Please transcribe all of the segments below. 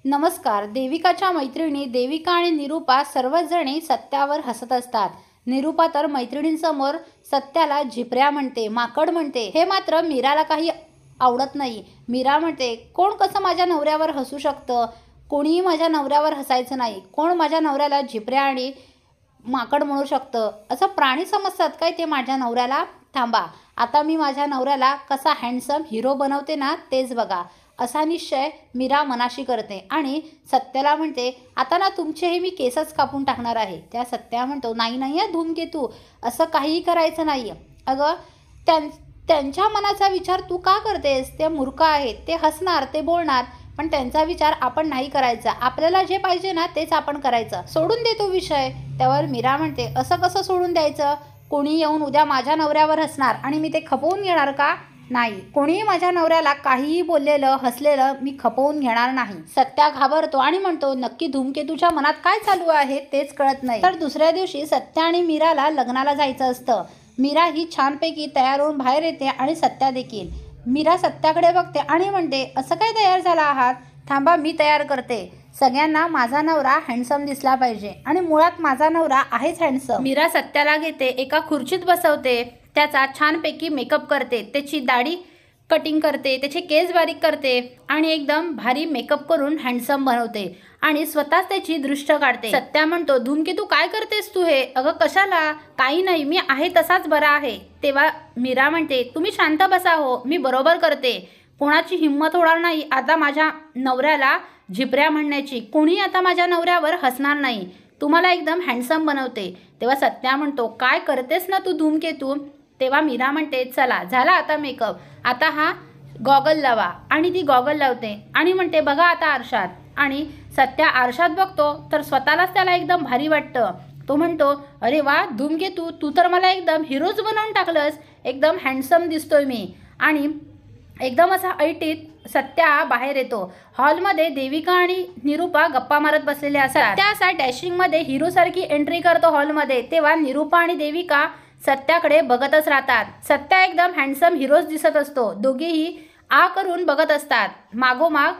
नमस्कार. देविकाच्या मैत्रिणी देविका आणि निरूपा सर्वच जणी सत्यावर हसत असतात. निरूपा तर मैत्रिणींसमोर सत्याला झिपऱ्या म्हणते, माकड म्हणते. हे मात्र मीराला काही आवडत नाही. मीरा म्हणते, कोण कसं माझ्या नवऱ्यावर हसू शकतं? कोणीही माझ्या नवऱ्यावर हसायचं नाही. कोण माझ्या नवऱ्याला झिपऱ्या आणि माकड म्हणू शकतं? असं प्राणी समजतात काय ते माझ्या नवऱ्याला? थांबा, आता मी माझ्या नवऱ्याला कसा हँडसम हिरो बनवते ना, तेच बघा. असा निश्चय मीरा मनाशी करते आणि सत्याला म्हणते, आता ना तुमचेही मी केसच कापून टाकणार आहे. त्या सत्या म्हणतो, नाही नाही धूमकेतू, असं काहीही करायचं नाही. अगं त्यांच्या मनाचा विचार तू का करतेस? ते मूर्ख आहेत, ते हसणार, ते बोलणार, पण त्यांचा विचार आपण नाही करायचा. आपल्याला जे पाहिजे ना तेच आपण करायचं. सोडून देतो विषय. त्यावर मीरा म्हणते, असं कसं सोडून द्यायचं? कोणी येऊन उद्या माझ्या नवऱ्यावर हसणार आणि मी ते खपवून घेणार का? नाही, कोणीही माझ्या नवऱ्याला काहीही बोललेलं हसलेलं मी खपवून घेणार नाही. सत्या घाबरतो आणि म्हणतो, नक्की धूमकेतूच्या मनात काय चालू आहे तेच कळत नाही. तर दुसऱ्या दिवशी सत्या आणि मीराला लग्नाला जायचं असतं. मीरा ही छानपैकी तयार होऊन बाहेर येते आणि सत्या देखील. मीरा सत्याकडे बघते आणि म्हणते, असं काय तयार झाला आहात? थांबा, मी तयार करते. सगळ्यांना माझा नवरा हँडसम दिसला पाहिजे आणि मुळात माझा नवरा आहेच हँडसम. मीरा सत्याला घेते, एका खुर्चीत बसवते, त्याचा छानपैकी मेकअप करते, त्याची दाढी कटिंग करते, त्याचे केस बारीक करते आणि एकदम भारी मेकअप करून हँडसम बनवते आणि स्वतःच त्याची दृष्ट काढते. सत्या म्हणतो, धूमकेतू काय करतेस तू हे? अगं कशाला? काही नाही, मी आहे तसाच बरा आहे. तेव्हा मीरा म्हणते, तुम्ही शांत बसा हो, मी बरोबर करते. कोणाची हिंमत होणार नाही आता माझ्या नवऱ्याला झिपऱ्या म्हणण्याची. कोणी आता माझ्या नवऱ्यावर हसणार नाही. तुम्हाला एकदम हँडसम बनवते. तेव्हा सत्या म्हणतो, काय करतेस ना तू धूमकेतू? तेव्हा मीरा म्हणते, चला झाला आता मेकअप, आता हा गॉगल लावा. आणि ती गॉगल लावते आणि म्हणते, बघा आता आरशात. आणि सत्या आरशात बघतो तर स्वतःलाच त्याला एकदम भारी वाटतं. तो म्हणतो, अरे वा धूमकेतू, तू तर मला एकदम हिरोज बनवून टाकलंस. एकदम हँडसम दिसतोय मी. आणि एकदम असा ऐटीत सत्या बाहेर येतो. हॉलमध्ये देविका आणि निरूपा गप्पा मारत बसलेले असतात. सत्या असा डॅशिंगमध्ये हिरोसारखी एंट्री करतो हॉलमध्ये. तेव्हा निरूपा आणि देविका सत्याकडे बघतच राहतात. सत्या एकदम हँडसम हिरोज दिसत असतो. दोघेही आ करून बघत असतात. मागोमाग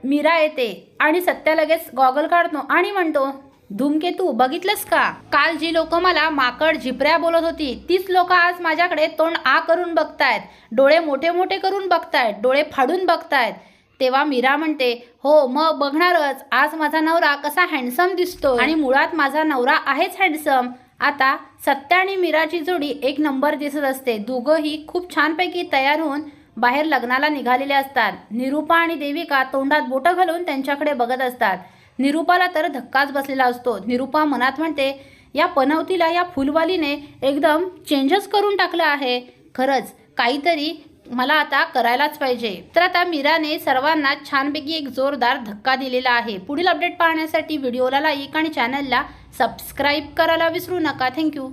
मीरा येते आणि सत्या लगेच गॉगल काढतो आणि म्हणतो, धूमकेतू बघितलंस का? काल जी लोक मला माकड झिपऱ्या बोलत होती, तीच लोक आज माझ्याकडे तोंड आ करून बघतायत, डोळे मोठे मोठे करून बघतायत, डोळे फाडून बघतायत. तेव्हा मीरा म्हणते, हो मग बघणारच, आज माझा नवरा कसा हँडसम दिसतो आणि मुळात माझा नवरा आहेच हँडसम. आता सत्या आणि मीराची जोडी एक नंबर दिसत असते. दोघंही खूप छानपैकी तयार होऊन बाहेर लग्नाला निघालेले असतात. निरूपा आणि देविका तोंडात बोटं घालून त्यांच्याकडे बघत असतात. निरूपाला तर धक्काच बसलेला असतो. निरूपा मनात म्हणते, या पनवतीला, या फुलवालीने एकदम चेंजच करून टाकलं आहे. खरंच काहीतरी मला आता करायलाच पाहिजे. तर आता मीराने सर्वांना छानपैकी एक जोरदार धक्का दिलेला आहे. पुढील अपडेट पाहण्यासाठी व्हिडिओला लाईक आणि चॅनलला सबस्क्राईब करायला विसरू नका. थँक्यू.